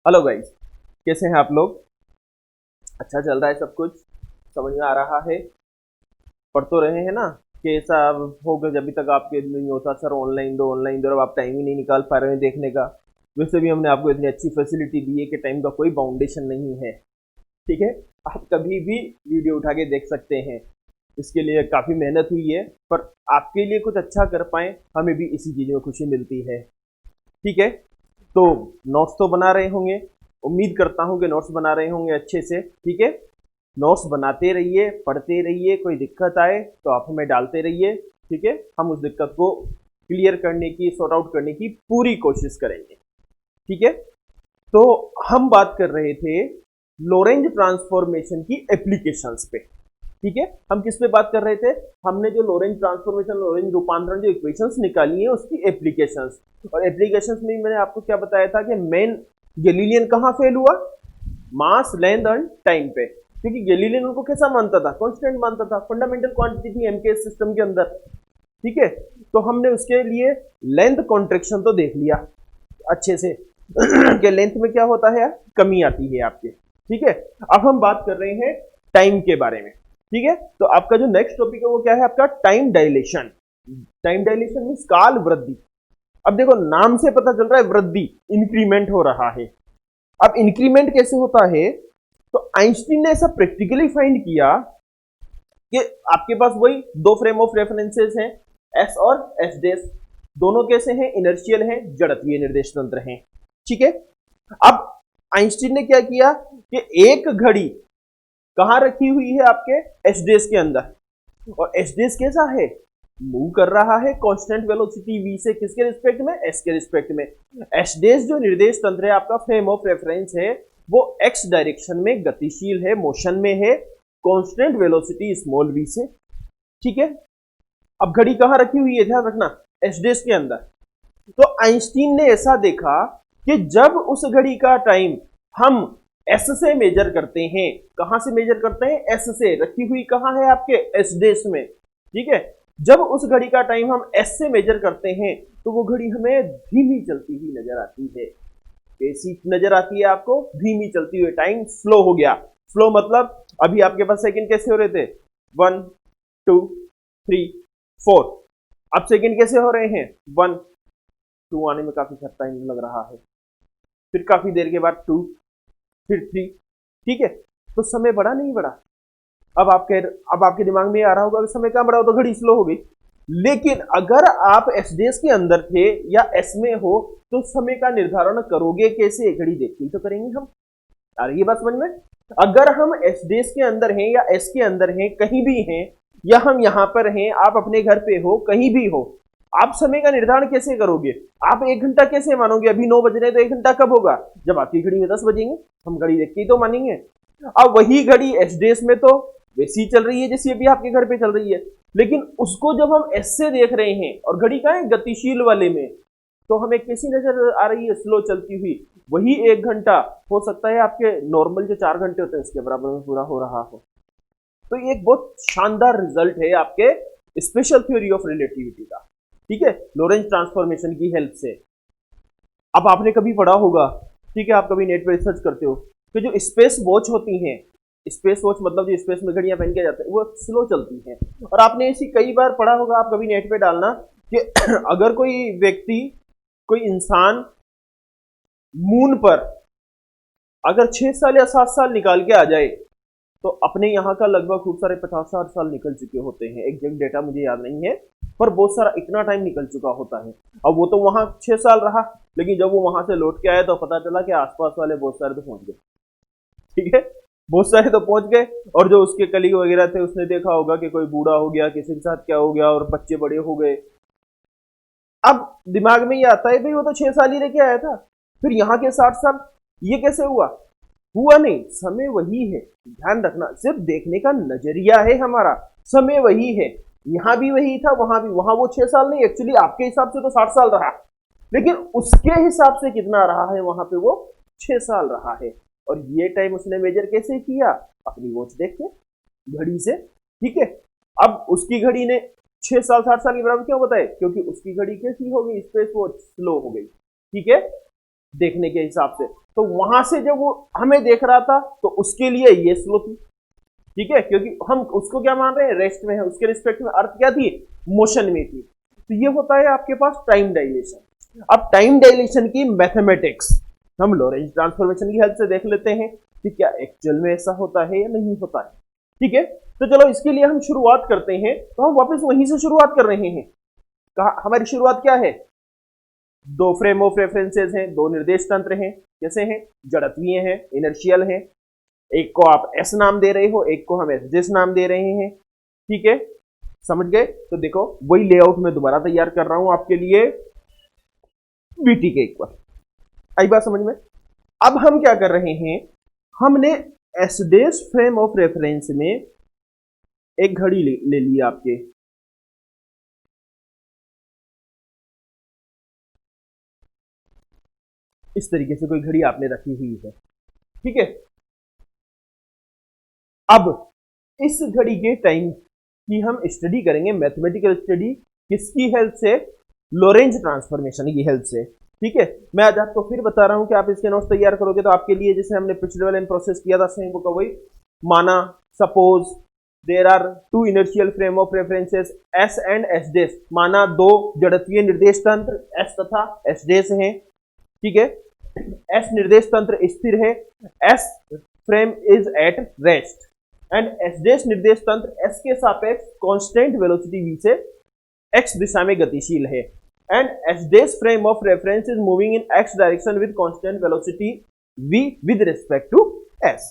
Hello guys, कैसे हैं आप लोग। अच्छा चल रहा है सब कुछ, समझ में आ रहा है। पढ़ तो रहे हैं ना कि ऐसा होगा जब तक आपके नहीं होता सर ऑनलाइन दो, अब आप टाइम ही नहीं निकाल पा रहे हैं देखने का। वैसे भी हमने आपको इतनी अच्छी फैसिलिटी दी है कि टाइम का कोई बाउंडेशन नहीं है। ठीक है, आप कभी भी वीडियो उठा के देख सकते हैं। इसके लिए काफ़ी मेहनत हुई है, पर आपके लिए कुछ अच्छा कर पाए हमें भी इसी चीज़ में खुशी मिलती है। ठीक है, तो नोट्स तो बना रहे होंगे, उम्मीद करता हूँ कि नोट्स बना रहे होंगे अच्छे से। ठीक है, नोट्स बनाते रहिए, पढ़ते रहिए, कोई दिक्कत आए तो आप हमें डालते रहिए। ठीक है, हम उस दिक्कत को क्लियर करने की, सॉर्ट आउट करने की पूरी कोशिश करेंगे। ठीक है, तो हम बात कर रहे थे लोरेंज ट्रांसफॉर्मेशन की एप्लीकेशंस पे। ठीक है, हम किस पे बात कर रहे थे। हमने जो लोरेंज ट्रांसफॉर्मेशन, लोरेंज रूपांतरण जो इक्वेशंस निकाली है उसकी एप्लीकेशंस। और एप्लीकेशंस में मैंने आपको क्या बताया था कि मेन गैलीलियन कहाँ फेल हुआ, मास लेंथ एंड टाइम पे। क्योंकि गैलीलियन उनको कैसा मानता था, कांस्टेंट मानता था, फंडामेंटल क्वांटिटी थी एमकेएस सिस्टम के अंदर। ठीक है, तो हमने उसके लिए लेंथ कॉन्ट्रेक्शन तो देख लिया अच्छे से कि लेंथ में क्या होता है, कमी आती है आपके। ठीक है, अब हम बात कर रहे हैं टाइम के बारे में। ठीक है, तो आपका जो नेक्स्ट टॉपिक है वो क्या है, आपका time dilation. Time dilation means काल वृद्धि। अब देखो नाम से पता चल रहा है वृद्धि, इंक्रीमेंट हो रहा है। अब इंक्रीमेंट कैसे होता है, तो आइंस्टीन ने ऐसा प्रैक्टिकली फाइंड किया कि आपके पास वही दो फ्रेम ऑफ रेफरेंसेस हैं, एस और एस डेस। दोनों कैसे हैं, इनर्शियल हैं, जड़त्वीय निर्देश तंत्र हैं। ठीक है, अब आइंस्टीन ने क्या किया कि एक घड़ी कहां रखी हुई है, आपके एस डेस के अंदर। और एस डेस कैसा है, मूव कर रहा है कांस्टेंट वेलोसिटी v से, किसके रिस्पेक्ट में, एस के रिस्पेक्ट में। एस डेस जो निर्देश तंत्र है आपका, फ्रेम ऑफ रेफरेंस है, वो एक्स डायरेक्शन में गतिशील है, मोशन में है, कांस्टेंट वेलोसिटी स्मॉल v से। ठीक है, अब घड़ी कहां रखी हुई है, ध्यान रखना, एस डेस के अंदर। तो आइंस्टीन ने ऐसा देखा कि जब उस घड़ी का टाइम हम एस से मेजर करते हैं, कहां से मेजर करते हैं, एस से, रखी हुई कहां है, आपके एस डेस में। ठीक है, जब उस घड़ी का टाइम हम एस से मेजर करते हैं तो वो घड़ी हमें धीमी चलती हुई नजर आती है। कैसी नजर आती है आपको, धीमी चलती हुई, टाइम स्लो हो गया। स्लो मतलब अभी आपके पास सेकंड कैसे हो रहे थे, 1 2 3 4, अब सेकंड कैसे हो रहे हैं, 1 2 आने में काफी टाइम लग रहा है, फिर काफी देर के बाद 2, फिर 3। ठीक है, तो समय बढ़ा नहीं बढ़ा। अब आपके दिमाग में ये आ रहा होगा कि समय कहां बढ़ा हो, तो घड़ी स्लो हो गई। लेकिन अगर आप एस डेस के अंदर थे या एस में हो तो समय का निर्धारण करोगे कैसे, घड़ी देख के तो करेंगे हम। आ रही है बात समझ में। अगर हम एस डेस के अंदर हैं या एस के अंदर हैं, कहीं भी हैं, या हम यहां पर हैं, आप अपने घर पे हो, कहीं भी हो, आप समय का निर्धारण कैसे करोगे। आप 1 घंटा कैसे मानोगे, अभी 9 बज रहे तो 1 घंटा कब होगा, जब आपकी घड़ी में 10 बजेंगे। हम घड़ी देख के ही तो मानेंगे। अब वही घड़ी एस डेस में तो वैसी चल रही है जैसी अभी आपके घर पे चल रही है, लेकिन उसको जब हम एस से देख रहे हैं और घड़ी का है गतिशील वाले में, तो हमें कैसी नजर आ रही है, स्लो चलती हुई। वही 1 घंटा हो सकता है आपके नॉर्मल जो 4 घंटे होते हैं उसके बराबर में पूरा हो रहा हो। तो ये एक बहुत शानदार रिजल्ट है आपके स्पेशल थ्योरी ऑफ रिलेटिविटी का। ठीक है, लोरेंज ट्रांसफॉर्मेशन की हेल्प से। अब आपने कभी पढ़ा होगा, ठीक है, आप कभी नेट पर रिसर्च करते हो कि जो स्पेस वॉच होती हैं, स्पेस वॉच मतलब जो स्पेस में घड़ियां पहन के जाते हैं, वो स्लो चलती हैं। और आपने ऐसी कई बार पढ़ा होगा, आप कभी नेट पे डालना कि अगर कोई व्यक्ति, कोई इंसान मून पर अगर 6 साल या 7 साल निकाल के आ जाए तो अपने यहाँ का लगभग खूब सारे 50-60 साल निकल चुके होते हैं। एग्जैक्ट डेटा मुझे याद नहीं है, पर बहुत सारा इतना टाइम निकल चुका होता है। अब वो तो वहां 6 साल रहा, लेकिन जब वो वहां से लौट के आया तो पता चला कि आसपास वाले बहुत सारे तो पहुंच गए। ठीक है, बहुत सारे तो पहुंच गए, और जो उसके कलीग वगैरह थे उसने देखा होगा कि कोई बूढ़ा हो गया, किसी के साथ क्या हो गया, और बच्चे बड़े हो गए। अब दिमाग में ये आता है भाई वो तो 6 साल ही लेके आया था, फिर यहाँ के 60 साल, ये कैसे हुआ। हुआ नहीं, समय वही है। ध्यान रखना, सिर्फ देखने का नजरिया है हमारा, समय वही है। यहां भी वही था, वहां भी, वहां वो 6 साल नहीं, एक्चुअली आपके हिसाब से तो 60 साल रहा, लेकिन उसके हिसाब से कितना रहा है, वहां पे वो 6 साल रहा है। और ये टाइम उसने मेजर कैसे किया, अपनी वॉच देख के, घड़ी से। ठीक है, अब उसकी घड़ी ने 6 साल 60 साल के बराबर क्यों बताए, क्योंकि उसकी घड़ी कैसी हो गई, स्पेस वॉच स्लो हो गई। ठीक है, देखने के हिसाब से। तो वहां से जब वो हमें देख रहा था तो उसके लिए ये स्लो थी, ठीक है, क्योंकि हम उसको क्या मान रहे हैं, रेस्ट में है, उसके रिस्पेक्ट में अर्थ क्या थी, मोशन में थी। तो ये होता है आपके पास टाइम डायलेशन। अब टाइम डायलेशन की मैथमेटिक्स हम लॉरेंज ट्रांसफॉर्मेशन की हेल्प से देख लेते हैं कि क्या एक्चुअल में ऐसा होता है या नहीं होता है, ठीक है। तो चलो इसके लिए हम शुरुआत करते हैं। तो हम वापस वहीं से शुरुआत कर रहे हैं। कहा हमारी शुरुआत क्या है, दो फ्रेम ऑफ रेफरेंसेस हैं, दो निर्देश तंत्र हैं, कैसे हैं, जड़त्वीय हैं, इनर्शियल हैं। एक को आप एस नाम दे रहे हो, एक को हम एस नाम दे रहे हैं, ठीक है, समझ गए। तो देखो वही लेआउट में दोबारा तैयार कर रहा हूं आपके लिए बीटी के इक्वल। आई बात समझ में। अब हम क्या कर रहे हैं, हमने s dash frame of reference में एक घड़ी ले ली आपके, इस तरीके से कोई घड़ी आपने रखी हुई है, ठीक है। अब इस घड़ी के टाइम की हम स्टडी करेंगे, मैथमेटिकल स्टडी, किसकी हेल्प से, लॉरेंज ट्रांसफॉर्मेशन की हेल्प से, ठीक है। मैं आज आपको फिर बता रहा हूं कि आप इसके नोट्स तैयार करोगे तो आपके लिए, जैसे हमने पिछले वाले में प्रोसेस किया था सेम का वही, माना suppose there are two inertial frame of references S and S dash, माना दो जड़त्वीय निर्देश तंत्र एस तथा एस डेस हैं, ठीक है। एस निर्देश तंत्र स्थिर है, S frame is at rest, and S dash निर्देश तंत्र एस के सापेक्ष कांस्टेंट वेलोसिटी v से x दिशा में गतिशील है, and S dash frame of reference is moving in x direction with constant velocity v with respect to s।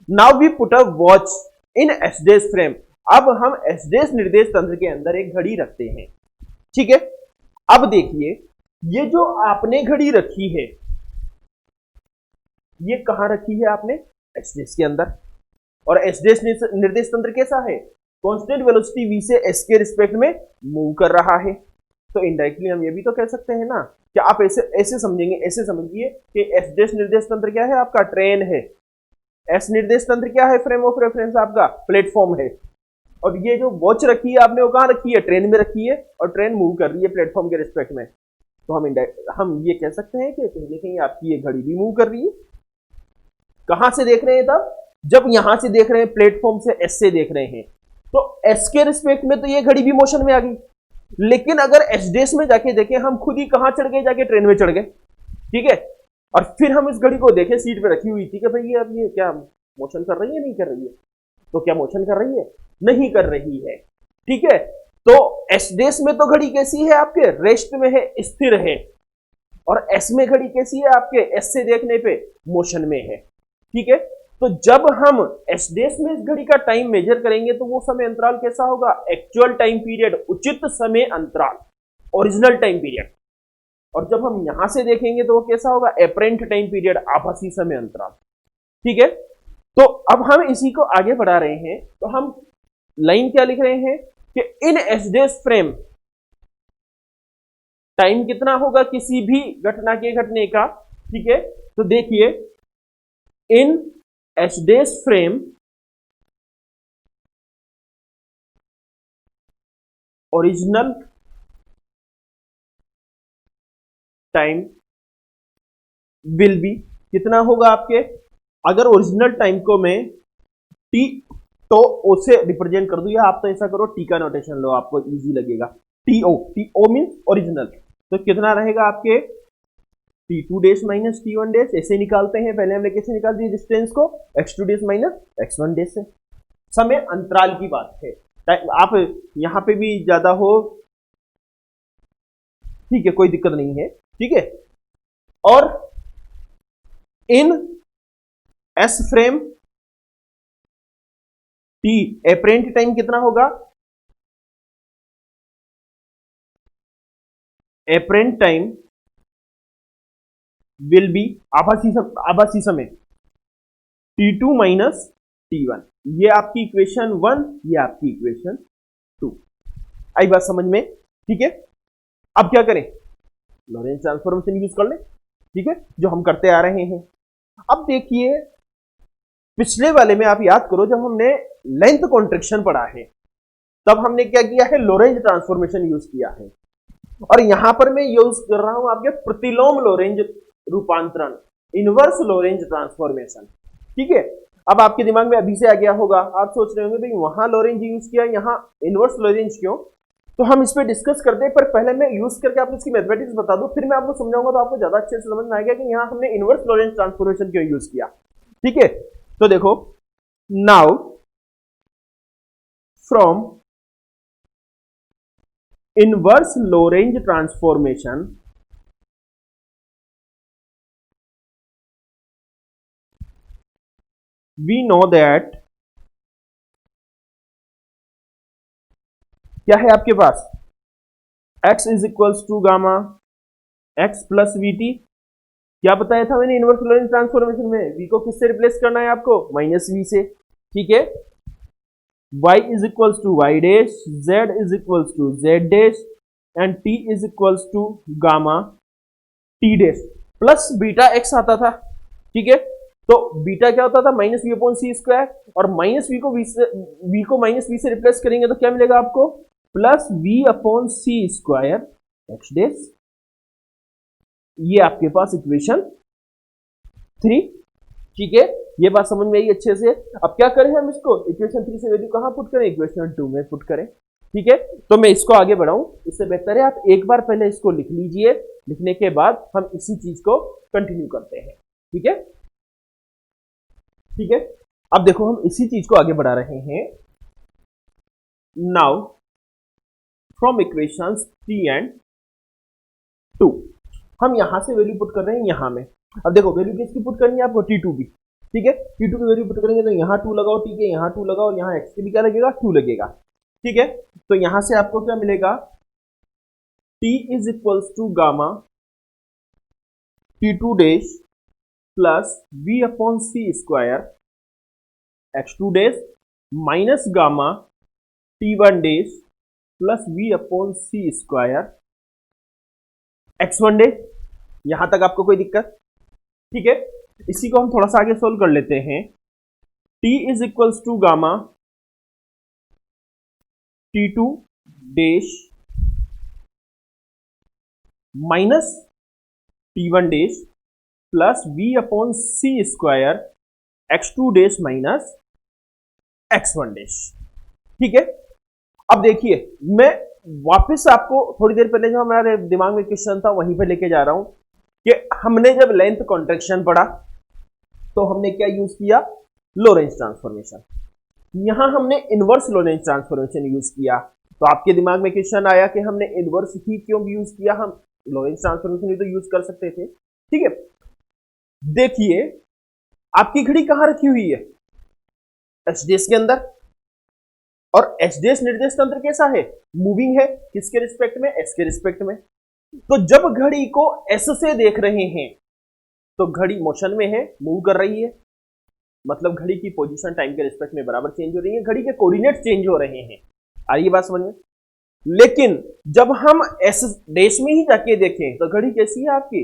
Now we put a watch in S dash frame. अब हम S dash निर्देश तंत्र के अंदर एक घड़ी रखते हैं, ठीक है। अब देखिए ये जो आपने घड़ी रखी है, ये कहां रखी है आपने, एस डेस के अंदर। और एस डेस निर्देश तंत्र कैसा है, कांस्टेंट वेलोसिटी v से s के रिस्पेक्ट में मूव कर रहा है। तो इनडायरेक्टली हम ये भी तो कह सकते हैं ना कि आप ऐसे ऐसे समझेंगे, ऐसे समझिए कि एस डेस निर्देश तंत्र क्या है आपका, ट्रेन है। एस निर्देश तंत्र क्या है, फ्रेम ऑफ रेफरेंस आपका प्लेटफॉर्म है। और ये जो वॉच रखी है आपने वो कहां रखी है, ट्रेन में रखी है, और ट्रेन मूव कर रही है प्लेटफॉर्म के रिस्पेक्ट में। तो हम ये कह सकते हैं कि कहीं ना कहीं आपकी ये घड़ी भी मूव कर रही है। कहां से देख रहे हैं तब, जब यहां से देख रहे हैं, प्लेटफॉर्म से एस से देख रहे हैं, तो एस के रिस्पेक्ट में तो ये घड़ी भी मोशन में आ गई। लेकिन अगर एस डेस में जाके देखें, हम खुद ही कहां चढ़ गए, जाके ट्रेन में चढ़ गए, ठीक है। और फिर हम इस घड़ी को देखें, सीट पे रखी हुई थी कि भाई अब ये क्या मोशन कर रही है, नहीं कर रही है, तो क्या मोशन कर रही है, नहीं कर रही है, ठीक है। तो एस डेस में तो घड़ी कैसी है आपके, रेस्ट में है, स्थिर है। और एस में घड़ी कैसी है आपके, एस से देखने पे मोशन में है, ठीक है। तो जब हम एस डेस में इस घड़ी का टाइम मेजर करेंगे तो वो समय अंतराल कैसा होगा, एक्चुअल टाइम पीरियड, उचित समय अंतराल, ओरिजिनल टाइम पीरियड। और जब हम यहां से देखेंगे तो वो कैसा होगा, एपरेंट टाइम पीरियड, आभासी समय अंतराल, ठीक है। तो अब हम इसी को आगे बढ़ा रहे हैं। तो हम लाइन क्या लिख रहे हैं कि इन एस डेस फ्रेम टाइम कितना होगा किसी भी घटना के घटने का, ठीक है। तो देखिए in S dash frame original time will be, कितना होगा आपके, अगर ओरिजिनल टाइम को मैं टी तो ओ से रिप्रेजेंट कर दूं, या आप तो ऐसा करो टी का नोटेशन लो, आपको इजी लगेगा। टी ओ मींस ओरिजिनल, तो कितना रहेगा आपके, t2 days minus t1 days, ऐसे निकालते हैं। पहले हमने कैसे निकाल दी डिस्टेंस को, x2 days minus x1 days से। समय अंतराल की बात है, आप यहां पे भी ज्यादा हो, ठीक है, कोई दिक्कत नहीं है, ठीक है। और in S frame T apparent time कितना होगा, एपरेंट टाइम विल बी, आभासी समय t2 माइनस t1। ये आपकी इक्वेशन 1, ये आपकी इक्वेशन 2। आई बात समझ में, ठीक है। अब क्या करें, लॉरेंज ट्रांसफॉर्मेशन यूज कर लें, ठीक है, जो हम करते आ रहे हैं। अब देखिए पिछले वाले में आप याद करो, जब हमने लेंथ कॉन्ट्रैक्शन पढ़ा है तब हमने क्या किया है, लॉरेंज ट्रांसफॉर्मेशन यूज किया है। और यहां पर मैं यूज कर रहा हूं आपके प्रतिलोम लॉरेंज रूपांतरण, इनवर्स लॉरेंज ट्रांसफॉर्मेशन। ठीक है, अब आपके दिमाग में अभी से आ गया होगा, आप सोच रहे होंगे भाई वहां लॉरेंज यूज किया, यहाँ इनवर्स लॉरेंज क्यों? तो हम इस पे डिस्कस करते हैं, पर पहले मैं यूज करके आपको इसकी मैथमेटिक्स बता दूं, फिर मैं आपको समझाऊंगा, तो आपको ज्यादा अच्छे से समझ में आएगा कि यहाँ हमने इनवर्स लॉरेंज ट्रांसफॉर्मेशन क्यों यूज किया। ठीक है, तो देखो, now from inverse Lorentz transformation we know that क्या है आपके पास x is equals to gamma x plus v t. क्या बताया था मैंने इनवर्स लॉरेंज ट्रांसफॉर्मेशन में, v को किससे रिप्लेस करना है आपको, माइनस वी से। ठीक है, y is equals to y dash, z is equals to z dash and t is equals to gamma t dash plus beta x आता था। ठीक है, तो बीटा क्या होता था, minus v upon c square, और माइनस वी को माइनस वी से रिप्लेस करेंगे तो क्या मिलेगा आपको, plus v upon c square x dash. ये आपके पास इक्वेशन 3। ठीक है, ये बात समझ में आई अच्छे से। अब क्या करें हम इसको, इक्वेशन 3 से वैल्यू कहां पुट करें, इक्वेशन 2 में पुट करें। ठीक है, तो मैं इसको आगे बढ़ाऊं इससे बेहतर है आप एक बार पहले इसको लिख लीजिए, लिखने के बाद हम इसी चीज को कंटिन्यू करते हैं। ठीक है, ठीक है, अब देखो हम इसी चीज को आगे बढ़ा रहे हैं। नाउ फ्रॉम इक्वेशंस 3 एंड 2 हम यहां से वैल्यू पुट कर रहे हैं यहां में। अब देखो वैल्यू किसकी पुट करनी है आपको, T2 की। ठीक है, T2 की वैल्यू पुट करेंगे तो यहाँ 2 लगाओ, ठीक है, यहाँ 2 लगाओ, और यहाँ x की भी क्या लगेगा, 2 लगेगा। ठीक है, तो यहां से आपको क्या मिलेगा, T is equals to gamma T2 dash plus v upon c square x2 dash minus gamma T1 dash plus v upon c square x1 dash. यहां तक आपको कोई दिक्कत? ठीक है, इसी को हम थोड़ा सा आगे सोल्व कर लेते हैं। T is equals to gamma T2 dash minus T1 dash plus v upon c square x2 dash minus x1 dash. ठीक है, अब देखिए मैं वापस आपको थोड़ी देर पहले जो हमारे दिमाग में क्वेश्चन था वहीं पे लेके जा रहा हूं कि हमने जब लेंथ कॉन्ट्रैक्शन पढ़ा तो हमने क्या यूज किया, लॉरेंज ट्रांसफॉर्मेशन। यहां हमने इनवर्स लॉरेंज ट्रांसफॉर्मेशन यूज किया, तो आपके दिमाग में क्वेश्चन आया कि हमने इनवर्स ही क्यों यूज किया, हम लॉरेंज ट्रांसफॉर्मेशन ही तो यूज कर सकते थे। ठीक है, देखिए आपकी घड़ी कहां रखी हुई है, एच के अंदर, और एच निर्देश तंत्र कैसा है, मूविंग है, किसके रिस्पेक्ट में, एस के रिस्पेक्ट में। तो जब घड़ी को एस से देख रहे हैं तो घड़ी मोशन में है, मूव कर रही है, मतलब घड़ी की पोजीशन टाइम के रिस्पेक्ट में बराबर चेंज हो रही है, घड़ी के कोऑर्डिनेट चेंज हो रहे हैं। आ रही बात समझ में? लेकिन जब हम एस डैश में ही जाके देखें तो घड़ी कैसी है आपकी,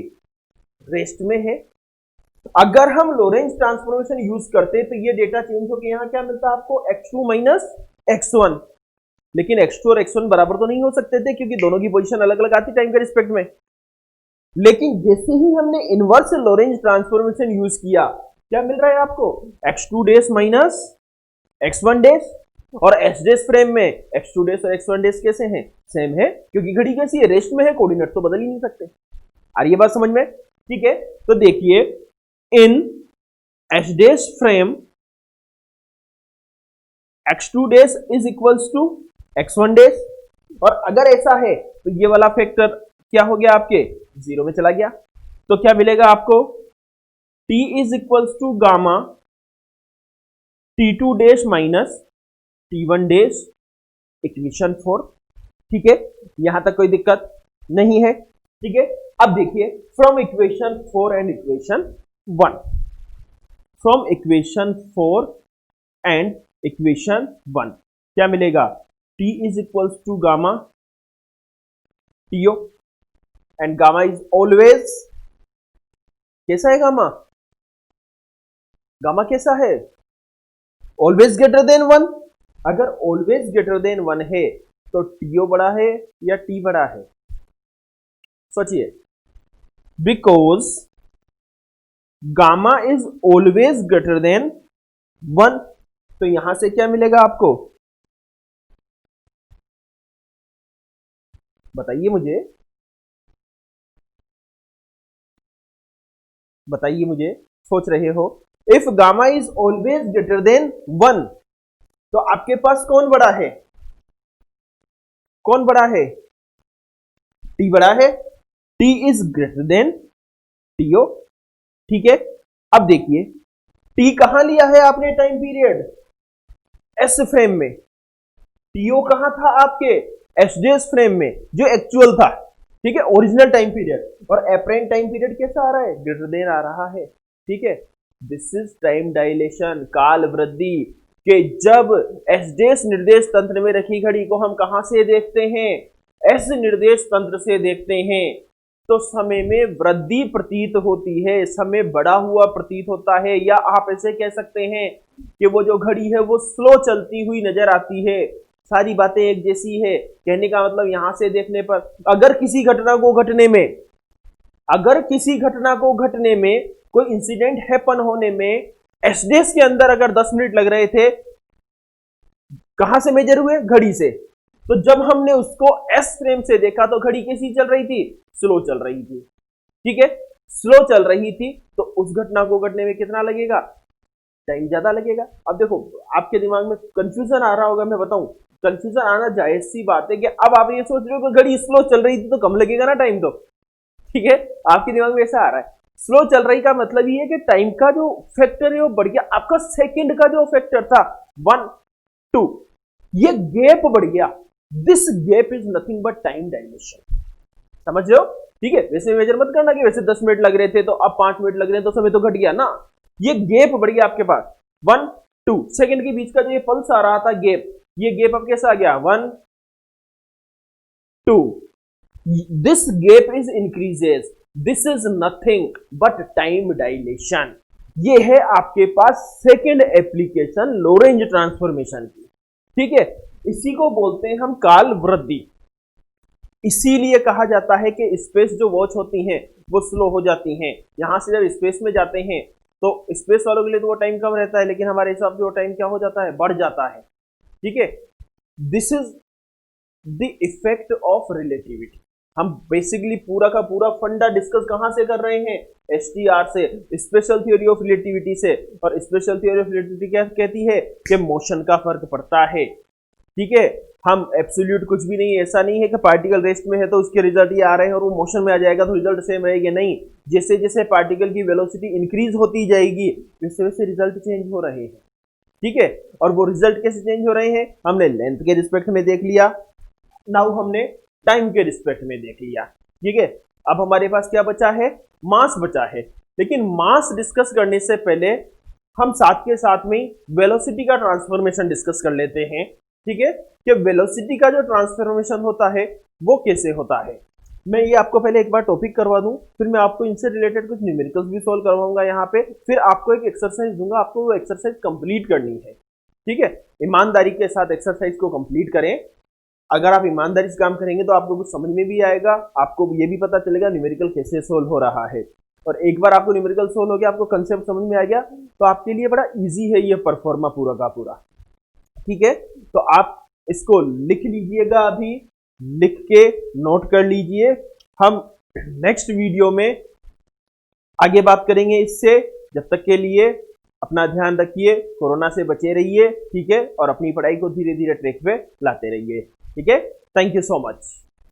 रेस्ट में है। अगर हम लॉरेंज ट्रांसफॉर्मेशन यूज करते तो ये डेटा चेंज होकर यहां क्या मिलता आपको, x2 माइनस x1। लेकिन x2 और x1 बराबर तो नहीं हो सकते थे क्योंकि दोनों की पोजीशन अलग अलग आती टाइम के रिस्पेक्ट में। लेकिन जैसे ही हमने इनवर्स लॉरेंज ट्रांसफॉर्मेशन यूज किया, क्या मिल रहा है आपको, x2 dash minus x1 dash, और एस डैश फ्रेम में x2 डैश और x1 डैश कैसे हैं, सेम है, क्योंकि घड़ी कैसी है, रेस्ट में है, कोऑर्डिनेट तो बदल ही नहीं सकते। आ रही है बात समझ में? ठीक है, तो देखिए in h dash frame x2 dash is equals to x1 dash, और अगर ऐसा है तो ये वाला फैक्टर क्या हो गया आपके, जीरो में चला गया। तो क्या मिलेगा आपको, t is equals to gamma T2 dash minus T1 dash, equation 4। ठीक है, यहां तक कोई दिक्कत नहीं है। ठीक है, अब देखिए from equation 4 and equation 1, from equation 4 and equation 1 क्या मिलेगा, t is equals to gamma t o, and gamma is always, कैसा है गामा, गामा कैसा है, ऑलवेज ग्रेटर देन 1। अगर ऑलवेज ग्रेटर देन 1 है तो टीओ बड़ा है या टी बड़ा है, सोचिए, because gamma is always greater than 1, तो यहां से क्या मिलेगा आपको, बताइए मुझे, बताइए मुझे, सोच रहे हो। If gamma is always greater than 1, तो आपके पास कौन बड़ा है, कौन बड़ा है, टी बड़ा है, t is greater than t o, ठीक है। अब देखिए टी कहां लिया है आपने टाइम पीरियड, एस फ्रेम में, टीओ कहां था आपके एस डेज फ्रेम में जो एक्चुअल था, ठीक है, ओरिजिनल टाइम पीरियड, और एपरेंट टाइम पीरियड कैसा आ रहा है, ग्रेटर देन आ रहा है, ठीक है। दिस इज टाइम डायलेशन, काल वृद्धि, कि जब एस डेज निर्देश तंत्र में रखी घड़ी को हम कहां से देखते हैं, एस निर्देश तंत्र से देखते हैं, तो समय में वृद्धि प्रतीत होती है, समय बढ़ा हुआ प्रतीत होता है, या आप ऐसे कह सकते हैं कि वो जो घड़ी है वो स्लो चलती हुई नजर आती है। सारी बातें एक जैसी है, कहने का मतलब यहां से देखने पर अगर किसी घटना को घटने में, अगर किसी घटना को घटने में, कोई इंसिडेंट हैपन होने में एसडेस के अंदर अगर 10 मिनट लग रहे थे, कहां से मेजर हुए, घड़ी से, तो जब हमने उसको एस फ्रेम से देखा तो घड़ी कैसी चल रही थी, स्लो चल रही थी, ठीक है, स्लो चल रही थी, तो उस घटना को घटने में कितना लगेगा, टाइम ज्यादा लगेगा। अब देखो आपके दिमाग में कंफ्यूजन आ रहा होगा, मैं बताऊं, कंफ्यूजन आना जायज सी बात है कि अब आप ये सोच रहे हो कि घड़ी स्लो चल रही थी तो कम लगेगा ना टाइम, तो ठीक है, आपके दिमाग में ऐसा आ रहा है। स्लो चल रही का मतलब ये है कि टाइम का जो फैक्टर है वो बढ़ गया, आपका सेकंड का जो फैक्टर था 1 2, ये गैप बढ़ गया, this gap is nothing but time dimension, समझ रहे हो, ठीक है। वैसे मेजर मत करना कि वैसे 10 मिनट लग रहे थे तो अब 5 मिनट लग रहे हैं तो समय तो घट गया ना, ये गैप बढ़ गया आपके पास 1 2 सेकंड के बीच का जो ये पल्स आ रहा था गैप, ये गैप अब कैसा आ गया 1 2, this gap is increases, this is nothing but time dilation. ये है आपके पास सेकंड एप्लीकेशन लोरेंज ट्रांसफॉर्मेशन की, ठीक है। इसी को बोलते हैं हम काल वृद्धि, इसीलिए कहा जाता है कि स्पेस जो वॉच होती हैं वो स्लो हो जाती हैं, यहां से जब स्पेस में जाते हैं तो स्पेस वालों के लिए तो वो टाइम कम रहता है, लेकिन हमारे हिसाब से वो टाइम क्या हो जाता है, बढ़ जाता है, ठीक है। This is the effect of relativity. हम बेसिकली पूरा का पूरा फंडा डिस्कस कहां से कर रहे हैं, एसटीआर से, स्पेशल थ्योरी ऑफ रिलेटिविटी से, और स्पेशल थ्योरी ऑफ रिलेटिविटी क्या कहती है कि मोशन का फर्क पड़ता है, ठीक है। हम एब्सोल्यूट कुछ भी नहीं, ऐसा नहीं है कि पार्टिकल रेस्ट में है तो उसके रिजल्ट ये आ रहे हैं और वो मोशन में आ जाएगा तो रिजल्ट सेम रहेगा, नहीं, जैसे जैसे पार्टिकल की वेलोसिटी इंक्रीज होती जाएगी वैसे वैसे रिजल्ट चेंज हो रहे हैं, ठीक है। और वो रिजल्ट कैसे चेंज हो रहे हैं, हमने लेंथ के रिस्पेक्ट में देख लिया, नाउ हमने टाइम के रिस्पेक्ट में देख लिया, ठीक है। अब हमारे पास क्या बचा है, मास बचा है, लेकिन मास डिस्कस करने से पहले हम साथ के साथ में वेलोसिटी का ट्रांसफॉर्मेशन डिस्कस कर लेते हैं, ठीक है, कि वेलोसिटी का जो ट्रांसफॉर्मेशन होता है वो कैसे होता है। मैं ये आपको पहले एक बार टॉपिक करवा दूं, फिर मैं आपको इनसे रिलेटेड कुछ न्यूमेरिकल्स भी सॉल्व करवाऊंगा यहाँ पे, फिर आपको एक एक्सरसाइज दूंगा, आपको वो एक्सरसाइज कंप्लीट करनी है, ठीक है। ईमानदारी के साथ एक्सरसाइज को कंप्लीट करें, अगर आप ईमानदारी से काम करेंगे तो आपको कुछ समझ में भी आएगा, आपको ये भी पता चलेगा न्यूमेरिकल कैसे सोल्व हो रहा है, और एक बार आपको न्यूमेरिकल सोल्व हो गया, आपको कंसेप्ट समझ में आ गया, तो आपके लिए बड़ा इजी है ये परफॉर्मा पूरा का पूरा, ठीक है। तो आप इसको लिख लीजिएगा, अभी लिख के नोट कर लीजिए, हम नेक्स्ट वीडियो में आगे बात करेंगे इससे। जब तक के लिए अपना ध्यान रखिए, कोरोना से बचे रहिए, ठीक है, और अपनी पढ़ाई को धीरे धीरे ट्रैक पे लाते रहिए, ठीक है। Thank you so much.